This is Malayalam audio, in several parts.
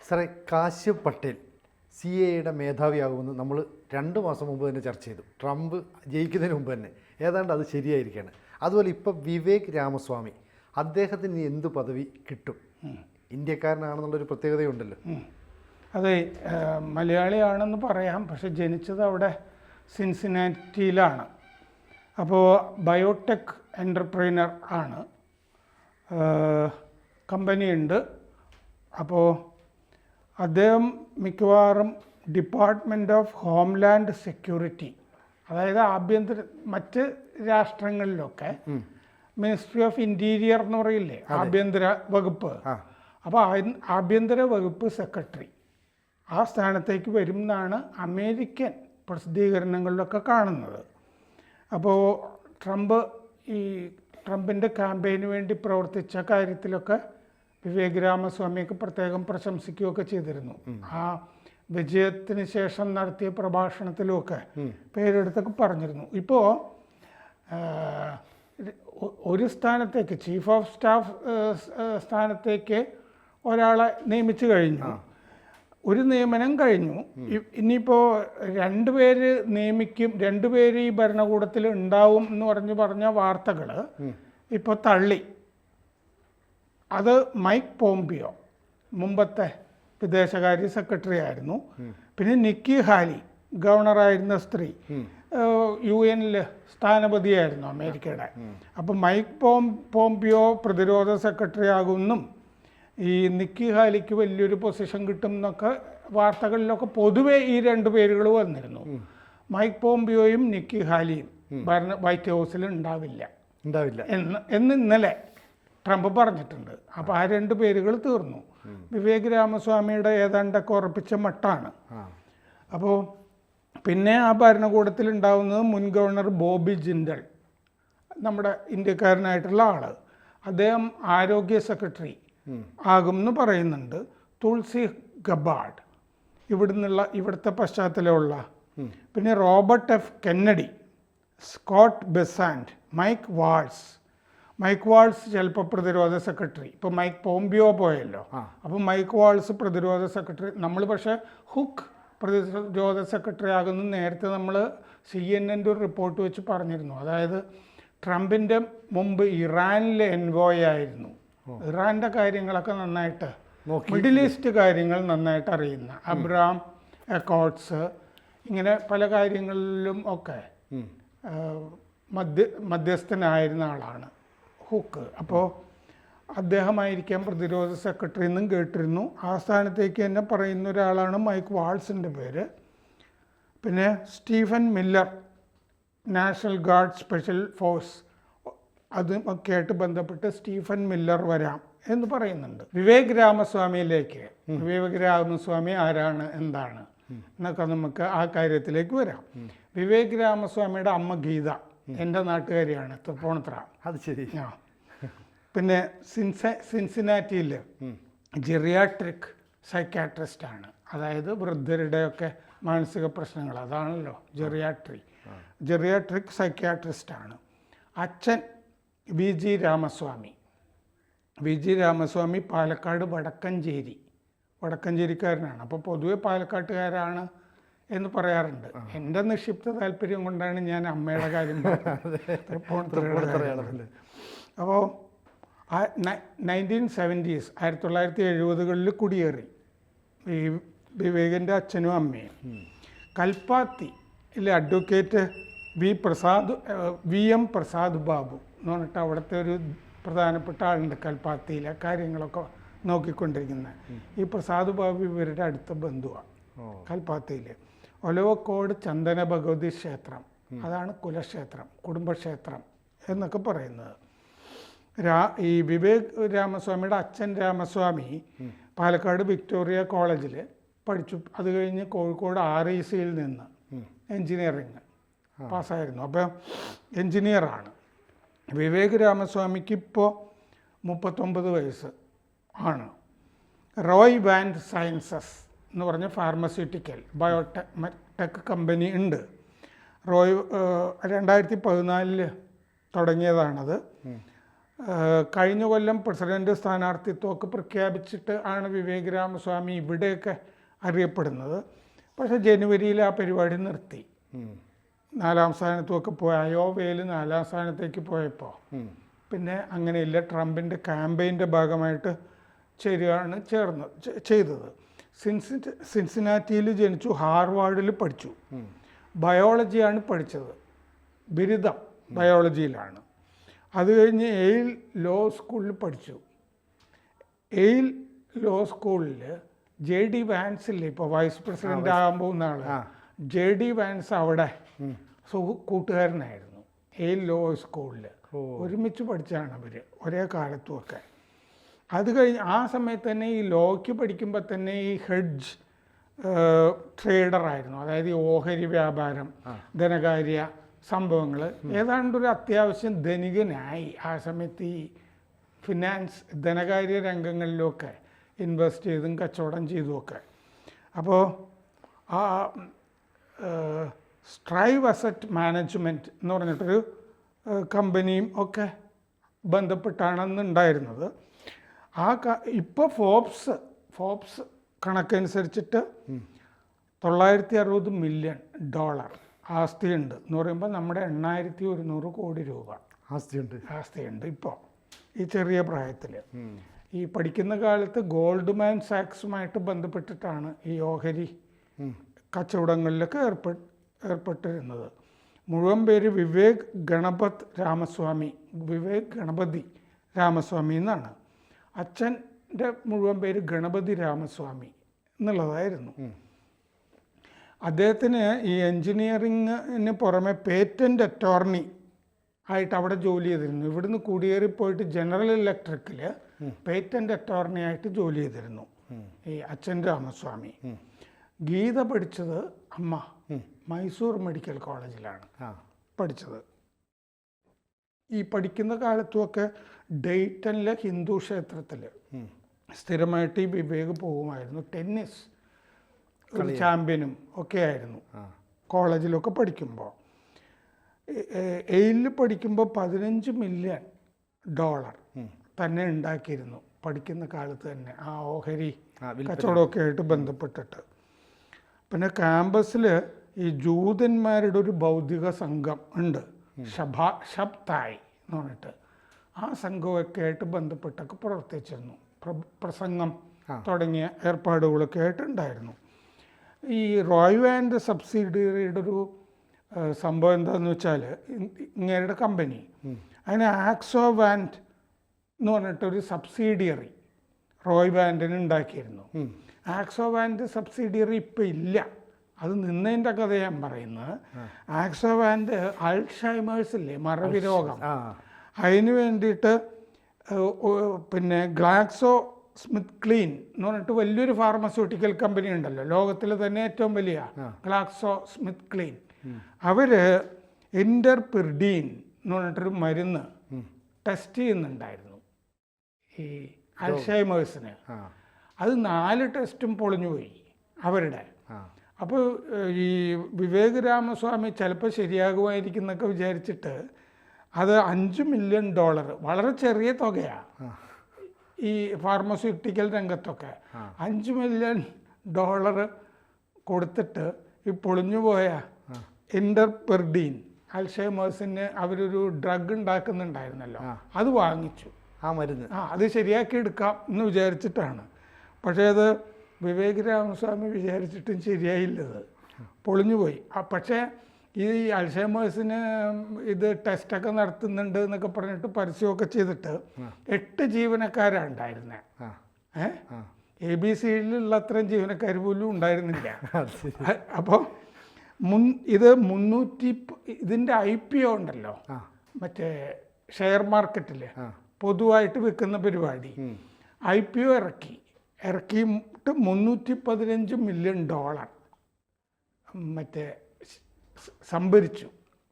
സാറേ, കാശ്യപ് പട്ടേൽ CAA മേധാവിയാകുമെന്ന് നമ്മൾ 2 മാസം മുമ്പ് തന്നെ ചർച്ച ചെയ്തു. ട്രംപ് ജയിക്കുന്നതിന് മുമ്പ് തന്നെ ഏതാണ്ട് അത് ശരിയായിരിക്കുകയാണ്. അതുപോലെ ഇപ്പോൾ വിവേക് രാമസ്വാമി, അദ്ദേഹത്തിന് എന്ത് പദവി കിട്ടും? ഇന്ത്യക്കാരനാണെന്നുള്ളൊരു പ്രത്യേകതയുണ്ടല്ലോ. അതെ, മലയാളിയാണെന്ന് പറയാം, പക്ഷെ ജനിച്ചത് അവിടെ സിൻസിനാറ്റിയിലാണ്. അപ്പോൾ ബയോടെക് എൻ്റർപ്രീനർ ആണ്, കമ്പനിയുണ്ട്. അപ്പോൾ അദ്ദേഹം മിക്കവാറും ഡിപ്പാർട്ട്മെൻറ്റ് ഓഫ് ഹോംലാൻഡ് സെക്യൂരിറ്റി, അതായത് മറ്റ് രാഷ്ട്രങ്ങളിലൊക്കെ മിനിസ്ട്രി ഓഫ് ഇൻറ്റീരിയർ എന്ന് പറയില്ലേ, ആഭ്യന്തര വകുപ്പ്. അപ്പോൾ ആഭ്യന്തര വകുപ്പ് സെക്രട്ടറി ആ സ്ഥാനത്തേക്ക് വരും എന്നാണ് അമേരിക്കൻ പ്രസിദ്ധീകരണങ്ങളിലൊക്കെ കാണുന്നത്. അപ്പോൾ ട്രംപിൻ്റെ ക്യാമ്പയിന് വേണ്ടി പ്രവർത്തിച്ച കാര്യത്തിലൊക്കെ വിവേക് രാമസ്വാമിയൊക്കെ പ്രത്യേകം പ്രശംസിക്കുകയൊക്കെ ചെയ്തിരുന്നു. ആ വിജയത്തിന് ശേഷം നടത്തിയ പ്രഭാഷണത്തിലുമൊക്കെ പേരെടുത്തൊക്കെ പറഞ്ഞിരുന്നു. ഇപ്പോൾ ഒരു സ്ഥാനത്തേക്ക്, ചീഫ് ഓഫ് സ്റ്റാഫ് സ്ഥാനത്തേക്ക് ഒരാളെ നിയമിച്ചു കഴിഞ്ഞു, ഒരു നിയമനം കഴിഞ്ഞു. ഇനിയിപ്പോൾ 2 പേര് നിയമിക്കും, 2 പേര് ഈ ഭരണകൂടത്തിൽ ഉണ്ടാവും എന്ന് പറഞ്ഞ വാർത്തകൾ ഇപ്പോൾ തള്ളി. അത് മൈക്ക് പോംപിയോ, മുമ്പത്തെ വിദേശകാര്യ സെക്രട്ടറി ആയിരുന്നു. പിന്നെ നിക്കി ഹാലി, ഗവർണറായിരുന്ന സ്ത്രീ, UN സ്ഥാനപതിയായിരുന്നു അമേരിക്കയുടെ. അപ്പം മൈക്ക് പോംപിയോ പ്രതിരോധ സെക്രട്ടറി ആകുമെന്നും ഈ നിക്കി ഹാലിക്ക് വലിയൊരു പൊസിഷൻ കിട്ടും എന്നൊക്കെ വാർത്തകളിലൊക്കെ പൊതുവെ ഈ 2 പേരുകൾ വന്നിരുന്നു. മൈക്ക് പോംപിയോയും നിക്കി ഹാലിയും വൈറ്റ് ഹൗസിൽ ഉണ്ടാവില്ല എന്ന് ഇന്നലെ ട്രംപ് പറഞ്ഞിട്ടുണ്ട്. അപ്പോൾ ആ 2 പേരുകൾ തീർന്നു. വിവേക് രാമസ്വാമിയുടെ ഏതാണ്ടൊക്കെ ഉറപ്പിച്ച മട്ടാണ്. അപ്പോൾ പിന്നെ ആ ഭരണകൂടത്തിൽ ഉണ്ടാവുന്നത് മുൻ ഗവർണർ ബോബി ജിൻഡൽ, നമ്മുടെ ഇന്ത്യക്കാരനായിട്ടുള്ള ആള്. അദ്ദേഹം ആരോഗ്യ സെക്രട്ടറി ആകും എന്ന് പറയുന്നുണ്ട്. തുൾസി ഗബാർഡ്, ഇവിടുത്തെ പശ്ചാത്തലമുള്ള. പിന്നെ Robert F. Kennedy, Scott Bessent, Mike Waltz ചിലപ്പോൾ പ്രതിരോധ സെക്രട്ടറി. ഇപ്പോൾ മൈക്ക് പോംപിയോ പോയല്ലോ, അപ്പോൾ മൈക്ക് വാൾസ് പ്രതിരോധ സെക്രട്ടറി. നമ്മൾ പക്ഷേ ഹുക്ക് പ്രതിരോധ സെക്രട്ടറി ആകുന്നു നേരത്തെ നമ്മൾ CNN ഒരു റിപ്പോർട്ട് വെച്ച് പറഞ്ഞിരുന്നു. അതായത് ട്രംപിൻ്റെ മുമ്പ് ഇറാനിലെ എൻവോയ് ആയിരുന്നു. ഇറാൻ്റെ കാര്യങ്ങളൊക്കെ നന്നായിട്ട്, മിഡിൽ ഈസ്റ്റ് കാര്യങ്ങൾ നന്നായിട്ട് അറിയുന്ന, അബ്രഹാം അക്കോർഡ്സ്, ഇങ്ങനെ പല കാര്യങ്ങളിലും ഒക്കെ മധ്യസ്ഥനായിരുന്ന ആളാണ് ഹുക്ക്. അപ്പോൾ അദ്ദേഹമായിരിക്കാം പ്രതിരോധ സെക്രട്ടറി എന്നും കേട്ടിരുന്നു. ആ സ്ഥാനത്തേക്ക് തന്നെ പറയുന്ന ഒരാളാണ് മൈക്ക് വാൾസിൻ്റെ പേര്. പിന്നെ Stephen Miller, national guard special force, അതുമൊക്കെ ആയിട്ട് ബന്ധപ്പെട്ട് സ്റ്റീഫൻ മില്ലർ വരാം എന്ന് പറയുന്നുണ്ട്. വിവേക് രാമസ്വാമിയിലേക്ക്, വിവേക് രാമസ്വാമി ആരാണ്, എന്താണ് എന്നൊക്കെ നമുക്ക് ആ കാര്യത്തിലേക്ക് വരാം. വിവേക് രാമസ്വാമിയുടെ അമ്മ ഗീത എൻ്റെ നാട്ടുകാരിയാണ്, തൃപ്പൂണിത്തുറ. അത് ശരി. പിന്നെ സിൻസിനാറ്റിയിൽ ജെറിയാട്രിക് സൈക്കാട്രിസ്റ്റാണ്, അതായത് വൃദ്ധരുടെയൊക്കെ മാനസിക പ്രശ്നങ്ങൾ, അതാണല്ലോ ജെറിയാട്രിക് സൈക്കാട്രിസ്റ്റാണ്. അച്ഛൻ VG രാമസ്വാമി പാലക്കാട് വടക്കഞ്ചേരിക്കാരനാണ്. അപ്പോൾ പൊതുവെ പാലക്കാട്ടുകാരാണ് എന്ന് പറയാറുണ്ട്. എൻ്റെ നിക്ഷിപ്ത താല്പര്യം കൊണ്ടാണ് ഞാൻ അമ്മയുടെ കാര്യം പറഞ്ഞത്. അപ്പോൾ 1970s 1970കളിൽ കുടിയേറി ഈ വിവേകിൻ്റെ അച്ഛനും അമ്മയും. കൽപ്പാത്തിയിലെ അഡ്വക്കേറ്റ് VM പ്രസാദ് ബാബു എന്ന് പറഞ്ഞിട്ട് അവിടുത്തെ ഒരു പ്രധാനപ്പെട്ട ആളുണ്ട് കൽപ്പാത്തിയിലെ കാര്യങ്ങളൊക്കെ നോക്കിക്കൊണ്ടിരിക്കുന്നത്. ഈ പ്രസാദ് ബാബു ഇവരുടെ അടുത്ത ബന്ധുവാണ് കൽപ്പാത്തിയിൽ. ഒലവക്കോട് ചന്ദന ഭഗവതി ക്ഷേത്രം, അതാണ് കുലക്ഷേത്രം, കുടുംബക്ഷേത്രം എന്നൊക്കെ പറയുന്നത്. ഈ വിവേക് രാമസ്വാമിയുടെ അച്ഛൻ രാമസ്വാമി പാലക്കാട് വിക്ടോറിയ കോളേജിൽ പഠിച്ചു. അത് കഴിഞ്ഞ് കോഴിക്കോട് RECയിൽ നിന്ന് എൻജിനീയറിങ് പാസ്സായിരുന്നു. അപ്പോൾ എൻജിനീയറാണ്. വിവേക് രാമസ്വാമിക്ക് ഇപ്പോൾ 39 വയസ്സ് ആണ്. റോയ് വാൻഡ് സയൻസസ് എന്ന് പറഞ്ഞ ഫാർമസ്യൂട്ടിക്കൽ ബയോടെക് കമ്പനി ഉണ്ട്. 2014 തുടങ്ങിയതാണത്. കഴിഞ്ഞ കൊല്ലം പ്രസിഡന്റ് സ്ഥാനാർത്ഥിത്വമൊക്കെ പ്രഖ്യാപിച്ചിട്ട് ആണ് വിവേക് രാമസ്വാമി ഇവിടെയൊക്കെ അറിയപ്പെടുന്നത്. പക്ഷേ ജനുവരിയിൽ ആ പരിപാടി നിർത്തി. 4-ാം സ്ഥാനത്തുമൊക്കെ പോയി, അയോവയിൽ 4-ാം സ്ഥാനത്തേക്ക് പോയപ്പോൾ പിന്നെ അങ്ങനെയില്ല. ട്രംപിൻ്റെ ക്യാമ്പയിൻ്റെ ഭാഗമായിട്ട് ചെയ്തത്. സിൻസിനാറ്റിയിൽ ജനിച്ചു, ഹാർവാർഡിൽ പഠിച്ചു, ബയോളജിയാണ് പഠിച്ചത്, ബിരുദം ബയോളജിയിലാണ്. അത് കഴിഞ്ഞ് എയിൽ ലോ സ്കൂളിൽ പഠിച്ചു. എയിൽ ലോ സ്കൂളിൽ JD വാൻസ് ഇല്ലേ, ഇപ്പോൾ വൈസ് പ്രസിഡന്റ് ആകാൻ പോകുന്ന ആൾ, JD വാൻസ് അവിടെ കൂട്ടുകാരനായിരുന്നു. എയിൽ ലോ സ്കൂളിൽ ഒരുമിച്ച് പഠിച്ചാണ് അവർ ഒരേ കാലത്തുമൊക്കെ. അത് കഴിഞ്ഞ് ആ സമയത്ത് തന്നെ ഈ ലോയ്ക്ക് പഠിക്കുമ്പോൾ തന്നെ ഈ ഹെഡ്ജ് ട്രേഡറായിരുന്നു. അതായത് ഈ ഓഹരി വ്യാപാരം, ധനകാര്യ സംഭവങ്ങൾ, ഏതാണ്ടൊരു അത്യാവശ്യം ധനികനായി ആ സമയത്ത്. ഈ ഫിനാൻസ് ധനകാര്യ രംഗങ്ങളിലൊക്കെ ഇൻവെസ്റ്റ് ചെയ്തും കച്ചവടം ചെയ്തുമൊക്കെ. അപ്പോൾ ആ സ്ട്രൈവ് അസറ്റ് മാനേജ്മെൻറ്റ് എന്ന് പറഞ്ഞിട്ടൊരു കമ്പനിയും ഒക്കെ ബന്ധപ്പെട്ടാണെന്ന് ഉണ്ടായിരുന്നത്. ഇപ്പോൾ ഫോബ്സ് കണക്കനുസരിച്ചിട്ട് $960 മില്യൺ ആസ്തിയുണ്ട് എന്ന് പറയുമ്പോൾ നമ്മുടെ 8100 കോടി രൂപ ആസ്തിയുണ്ട് ഇപ്പോൾ ഈ ചെറിയ പ്രായത്തിൽ. ഈ പഠിക്കുന്ന കാലത്ത് ഗോൾഡ്മാൻ സാക്സുമായിട്ട് ബന്ധപ്പെട്ടിട്ടാണ് ഈ ഓഹരി കച്ചവടങ്ങളിലൊക്കെ ഏർപ്പെട്ടിരുന്നത്. മുഴുവൻ പേര് വിവേക് ഗണപതി രാമസ്വാമി എന്നാണ്. അച്ഛൻ്റെ മുഴുവൻ പേര് ഗണപതി രാമസ്വാമി എന്നുള്ളതായിരുന്നു. അദ്ദേഹത്തിന് ഈ എൻജിനീയറിങ്ങിന് പുറമെ പേറ്റൻ്റ് അറ്റോർണി ആയിട്ട് അവിടെ ജോലി ചെയ്തിരുന്നു. ഇവിടുന്ന് കുടിയേറിപ്പോയിട്ട് ജനറൽ ഇലക്ട്രിക്കിൽ പേറ്റൻ്റ് അറ്റോർണി ആയിട്ട് ജോലി ചെയ്തിരുന്നു ഈ അച്ഛൻ രാമസ്വാമി. ഗീത പഠിച്ചത് അമ്മ മൈസൂർ മെഡിക്കൽ കോളേജിലാണ് പഠിച്ചത്. ഈ പഠിക്കുന്ന കാലത്തുമൊക്കെ ഡെയ്റ്റനിലെ ഹിന്ദു ക്ഷേത്രത്തിൽ സ്ഥിരമായിട്ട് ഈ വിവേക് പോകുമായിരുന്നു. ടെന്നീസ് ഒരു ചാമ്പ്യനും ഒക്കെ ആയിരുന്നു കോളേജിലൊക്കെ പഠിക്കുമ്പോൾ. എയിൽ പഠിക്കുമ്പോൾ $15 മില്യൺ തന്നെ ഉണ്ടാക്കിയിരുന്നു പഠിക്കുന്ന കാലത്ത് തന്നെ, ആ ഓഹരി കച്ചവടമൊക്കെ ആയിട്ട് ബന്ധപ്പെട്ടിട്ട്. പിന്നെ ക്യാമ്പസിൽ ഈ ജൂതന്മാരുടെ ഒരു ബൗദ്ധിക സംഘം ഉണ്ട്, ഷബ്തായ് എന്ന് പറഞ്ഞിട്ട്. ആ സംഘമൊക്കെ ആയിട്ട് ബന്ധപ്പെട്ടൊക്കെ പ്രവർത്തിച്ചിരുന്നു. പ്രസംഗം തുടങ്ങിയ ഏർപ്പാടുകളൊക്കെ ആയിട്ടുണ്ടായിരുന്നു. ഈ റോയ് വാൻഡ് സബ്സിഡിയറിയുടെ ഒരു സംഭവം എന്താണെന്ന് വെച്ചാൽ, ഇങ്ങേരുടെ കമ്പനി അതിന് ആക്സോ വാൻഡ് എന്ന് പറഞ്ഞിട്ടൊരു സബ്സിഡിയറി റോയ് വാൻഡിന് ഉണ്ടാക്കിയിരുന്നു. ആക്സോ വാൻഡ് സബ്സിഡിയറി ഇപ്പം ഇല്ല, അത് നിന്നതിൻ്റെ കഥ ഞാൻ പറയുന്നത്. ആക്സോ വാൻഡ് അൾഷൈമേഴ്സ് ഇല്ലേ, മറവി രോഗം, അതിന് വേണ്ടിയിട്ട് പിന്നെ ഗ്ലാക്സോ സ്മിത്ത് ക്ലീൻ എന്ന് പറഞ്ഞിട്ട് വലിയൊരു ഫാർമസ്യൂട്ടിക്കൽ കമ്പനി ഉണ്ടല്ലോ, ലോകത്തിലെ തന്നെ ഏറ്റവും വലിയ ഗ്ലാക്സോ സ്മിത്ത് ക്ലീൻ, അവർ എൻഡർപിർഡീൻ എന്ന് പറഞ്ഞിട്ടൊരു മരുന്ന് ടെസ്റ്റ് ചെയ്യുന്നുണ്ടായിരുന്നു ഈ അൾഷൈമേഴ്സിന്. അത് 4 ടെസ്റ്റും പൊളിഞ്ഞുപോയി അവരുടെ. അപ്പോൾ ഈ വിവേക് രാമസ്വാമി ചിലപ്പോൾ ശരിയാകുമായിരിക്കും എന്നൊക്കെ വിചാരിച്ചിട്ട് അത് $5 മില്യൺ, വളരെ ചെറിയ തുകയാണ് ഈ ഫാർമസ്യൂട്ടിക്കൽ രംഗത്തൊക്കെ, $5 മില്യൺ കൊടുത്തിട്ട് ഈ പൊളിഞ്ഞുപോയ എൻഡർപെർഡീൻ അൽഷൈമേഴ്സിന് അവരൊരു ഡ്രഗ് ഉണ്ടാക്കുന്നുണ്ടായിരുന്നല്ലോ, അത് വാങ്ങിച്ചു. ആ മരുന്ന് അത് ശരിയാക്കി എടുക്കാം എന്ന് വിചാരിച്ചിട്ടാണ്. പക്ഷേ അത് വിവേക് രാമസ്വാമി വിചാരിച്ചിട്ടും ശരിയായില്ലത്, പൊളിഞ്ഞുപോയി. പക്ഷേ ഈ അൽഷൈമേഴ്സിന് ഇത് ടെസ്റ്റൊക്കെ നടത്തുന്നുണ്ട് എന്നൊക്കെ പറഞ്ഞിട്ട് പരസ്യമൊക്കെ ചെയ്തിട്ട് 8 ജീവനക്കാരാണ് ഉണ്ടായിരുന്നത്. ABCയിലുള്ള അത്രയും ജീവനക്കാർ പോലും ഉണ്ടായിരുന്നില്ല. അപ്പോൾ ഇതിൻ്റെ IPO ഉണ്ടല്ലോ, മറ്റേ ഷെയർ മാർക്കറ്റിൽ പൊതുവായിട്ട് വിൽക്കുന്ന പരിപാടി, IPO ഇറക്കിയിട്ട് $315 മില്യൺ മറ്റേ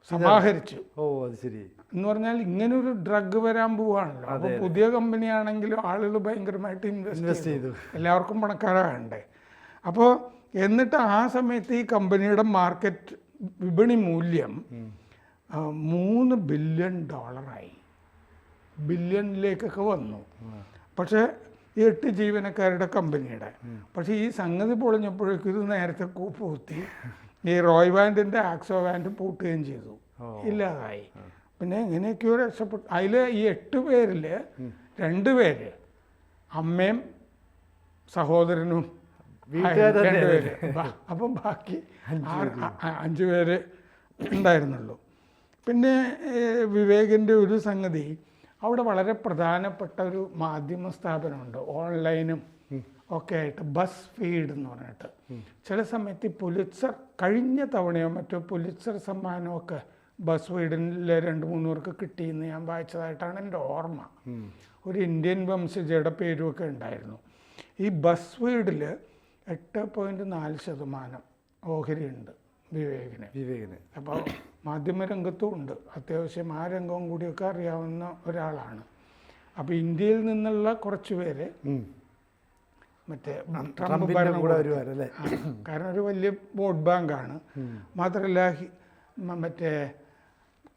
സമാഹരിച്ചു. അത് ശരി. എന്ന് പറഞ്ഞാൽ ഇങ്ങനൊരു ഡ്രഗ് വരാൻ പോവാണല്ലോ, അപ്പോൾ പുതിയ കമ്പനിയാണെങ്കിലും ആളുകൾ ഭയങ്കരമായിട്ട് ഇൻവെസ്റ്റ് ചെയ്തു, എല്ലാവർക്കും പണക്കാരാകണ്ടേ. അപ്പോൾ എന്നിട്ട് ആ സമയത്ത് ഈ കമ്പനിയുടെ മാർക്കറ്റ് വിപണി മൂല്യം $3 ബില്യൺ ബില്യണിലേക്കൊക്കെ വന്നു. പക്ഷേ 8 ജീവനക്കാരുടെ കമ്പനിയുടെ. പക്ഷേ ഈ സംഗതി പൊളിഞ്ഞപ്പോഴേക്കും ഇത് നേരത്തെ പൂർത്തി ഈ റോയ് വാൻഡിൻ്റെ ആക്സോ വാൻഡ് പൂട്ടുകയും ചെയ്തു, ഇല്ലാതായി. പിന്നെ എങ്ങനെയൊക്കെയോ രക്ഷപ്പെട്ടു. അതിൽ ഈ 8 പേരിൽ 2 പേര് അമ്മയും സഹോദരനും 2 പേര്. അപ്പം ബാക്കി 5 പേര് ഉണ്ടായിരുന്നുള്ളൂ. പിന്നെ വിവേകിൻ്റെ ഒരു സംഗതി, അവിടെ വളരെ പ്രധാനപ്പെട്ട ഒരു മാധ്യമ സ്ഥാപനമുണ്ട് ഓൺലൈനും ഒക്കെ ആയിട്ട്, ബസ് ഫീഡ് എന്ന് പറഞ്ഞിട്ട്. ചില സമയത്ത് ഈ പുലിറ്റ്സർ കഴിഞ്ഞ തവണയോ മറ്റോ പുലിറ്റ്സർ സമ്മാനമൊക്കെ ബസ് ഫീഡിലെ 2-3 പേർക്ക് കിട്ടിയെന്ന് ഞാൻ വായിച്ചതായിട്ടാണ് എൻ്റെ ഓർമ്മ. ഒരു ഇന്ത്യൻ വംശജയുടെ പേരുമൊക്കെ ഉണ്ടായിരുന്നു. ഈ ബസ് ഫീഡിൽ 8.4% ഓഹരിയുണ്ട് വിവേകിന്. അപ്പോൾ മാധ്യമരംഗത്തും ഉണ്ട്, അത്യാവശ്യം ആ രംഗവും കൂടിയൊക്കെ അറിയാവുന്ന ഒരാളാണ്. അപ്പോൾ ഇന്ത്യയിൽ നിന്നുള്ള കുറച്ച് പേര് മറ്റേ ട്രംപ് ഭരണകൂടം, കാരണം ഒരു വലിയ വോട്ട് ബാങ്കാണ്. മാത്രമല്ല മറ്റേ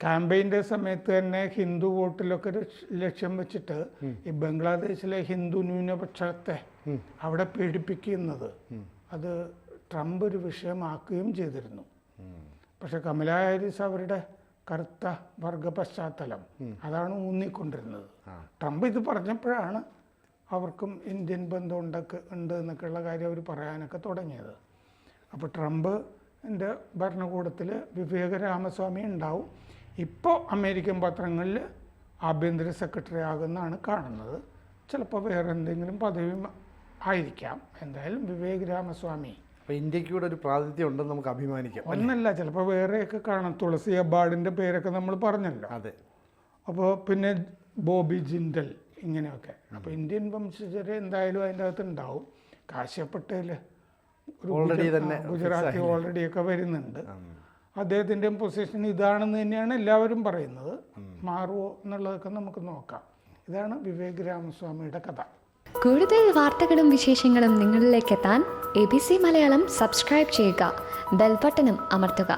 ക്യാമ്പയിൻ്റെ സമയത്ത് തന്നെ ഹിന്ദു വോട്ടിലൊക്കെ ലക്ഷ്യം വെച്ചിട്ട് ഈ ബംഗ്ലാദേശിലെ ഹിന്ദു ന്യൂനപക്ഷത്തെ അവിടെ പീഡിപ്പിക്കുന്നത് അത് ട്രംപ് ഒരു വിഷയമാക്കുകയും ചെയ്തിരുന്നു. പക്ഷെ കമലാ ഹാരിസ് അവരുടെ കറുത്ത വർഗ പശ്ചാത്തലം അതാണ് ഊന്നിക്കൊണ്ടിരുന്നത്. ട്രംപ് ഇത് പറഞ്ഞപ്പോഴാണ് അവർക്കും ഇന്ത്യൻ ബന്ധം ഉണ്ട് എന്നൊക്കെയുള്ള കാര്യം അവർ പറയാനൊക്കെ തുടങ്ങിയത്. അപ്പോൾ ട്രംപിൻ്റെ ഭരണകൂടത്തിൽ വിവേക രാമസ്വാമി ഉണ്ടാവും. ഇപ്പോൾ അമേരിക്കൻ പത്രങ്ങളിൽ ആഭ്യന്തര സെക്രട്ടറി ആകുന്നതാണ് കാണുന്നത്. ചിലപ്പോൾ വേറെ എന്തെങ്കിലും പദവി ആയിരിക്കാം. എന്തായാലും വിവേക് രാമസ്വാമി ഇന്ത്യക്ക് കൂടെ ഒരു പ്രാതിനിധ്യം ഉണ്ടെന്ന് നമുക്ക് അഭിമാനിക്കാം. ഒന്നല്ല, ചിലപ്പോൾ വേറെയൊക്കെ കാണാം. തുളസി അബാർഡിൻ്റെ പേരൊക്കെ നമ്മൾ പറഞ്ഞല്ലോ. അതെ. അപ്പോൾ പിന്നെ ബോബി ജിൻഡൽ ഇങ്ങനെയൊക്കെ. അപ്പോൾ ഇന്ത്യൻ വംശജരെ എന്തായാലും അതിൻ്റെ അകത്ത് ഉണ്ടാവും. കാശ്യപ് പട്ടേൽ ഗുജറാത്തി ഓൾറെഡിയൊക്കെ വരുന്നുണ്ട്. അദ്ദേഹത്തിൻ്റെ പൊസിഷൻ ഇതാണെന്ന് തന്നെയാണ് എല്ലാവരും പറയുന്നത്. മാറുമോ എന്നുള്ളതൊക്കെ നമുക്ക് നോക്കാം. ഇതാണ് വിവേക് രാമസ്വാമിയുടെ കഥ. കൂടുതൽ വാർത്തകളും വിശേഷങ്ങളും നിങ്ങളിലേക്ക് എത്താൻ ABC മലയാളം സബ്സ്ക്രൈബ് ചെയ്യുക, ബെൽ ബട്ടണും അമർത്തുക.